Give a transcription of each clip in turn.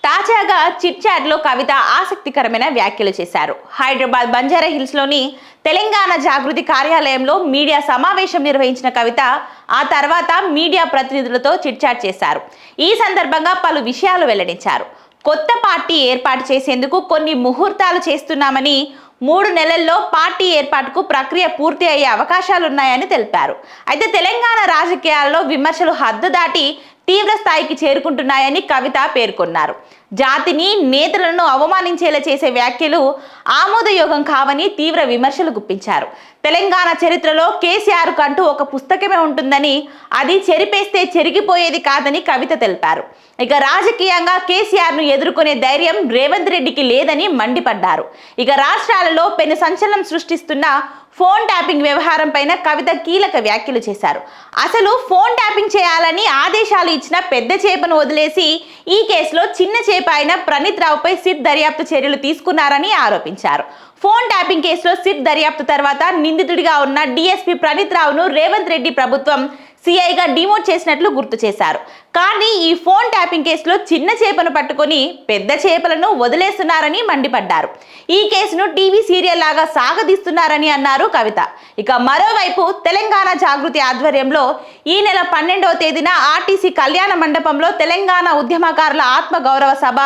తాజాగా chit chat లో కవిత ఆసక్తికరమైన వ్యాఖ్యలు చేశారు. హైదరాబాద్ బంజారా హిల్స్ లోని తెలంగాణ జాగృతి కార్యాలయంలో మీడియా సమావేశం నిర్వహించిన కవిత ఆ తర్వాత మీడియా ప్రతినిధులతో చిట్ చాట్ చేశారు. ఈ సందర్భంగా పలు విషయాలు వెల్లడించారు. కొత్త పార్టీ ఏర్పాటు చేసేందుకు కొన్ని ముహూర్తాలు చేస్తున్నామని, 3 నెలల్లో పార్టీ ఏర్పాటుకు ప్రక్రియ పూర్తి అయ్యే అవకాశాలున్నాయని తెలిపారు. అయితే తెలంగాణ రాజకీయాల్లో విమర్శలు హద్దు దాటి తీవ్ర స్థాయికి చేరుకుంటున్నాయని కవిత పేర్కొన్నారు. జాతిని, నేతలను అవమానించేలా చేసే వ్యాఖ్యలు ఆమోదయోగం కావని తీవ్ర విమర్శలు గుప్పించారు. తెలంగాణ చరిత్రలో కేసీఆర్ కంటూ ఒక పుస్తకమే ఉంటుందని, అది చెరిపేస్తే చెరిగిపోయేది కాదని కవిత తెలిపారు. ఇక రాజకీయంగా కేసీఆర్ ను ఎదుర్కొనే ధైర్యం రేవంత్ రెడ్డికి లేదని మండిపడ్డారు. ఇక రాష్ట్రాలలో పెను సంచలనం సృష్టిస్తున్న ఫోన్ ట్యాపింగ్ వ్యవహారం పైన కవిత కీలక వ్యాఖ్యలు చేశారు. అసలు ఫోన్ ట్యాపింగ్ చేయాలని ఆదేశాలు ఇచ్చిన పెద్ద చేపను వదిలేసి ఈ కేసులో చిన్న చేప అయిన ప్రణీత్ రావుపై సిట్ దర్యాప్తు చర్యలు తీసుకున్నారని ఆరోపించారు. ఫోన్ ట్యాపింగ్ కేసులో సిట్ దర్యాప్తు తర్వాత నిందితుడిగా ఉన్న డీఎస్పీ ప్రణీత్ రావును రేవంత్ రెడ్డి ప్రభుత్వం సిఐగా డిమోట్ చేసినట్లు గుర్తు చేశారు. కానీ ఈ ఫోన్ ట్యాపింగ్ కేసులో చిన్న చేపను పట్టుకొని పెద్ద చేపలను వదిలేస్తున్నారని మండిపడ్డారు. ఈ కేసును టీవీ సీరియల్ లాగా సాగదీస్తున్నారని అన్నారు కవిత. ఇక మరోవైపు తెలంగాణ జాగృతి ఆధ్వర్యంలో ఈ నెల 12వ తేదీన ఆర్టీసీ కళ్యాణ మండపంలో తెలంగాణ ఉద్యమకారుల ఆత్మ గౌరవ సభ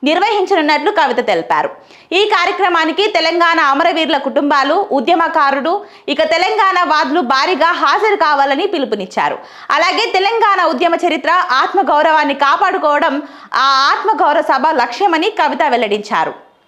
నిర్వహించనున్నట్లు కవిత తెలిపారు. ఈ కార్యక్రమానికి తెలంగాణ అమరవీరుల కుటుంబాలు, ఉద్యమకారులు, ఇక తెలంగాణ వాదులు భారీగా హాజరు కావాలని పిలుపునిచ్చారు. అలాగే తెలంగాణ ఉద్యమ చరిత్ర, ఆత్మ గౌరవాన్ని కాపాడుకోవడం ఆ ఆత్మ గౌరవ సభ లక్ష్యమని కవిత వెల్లడించారు.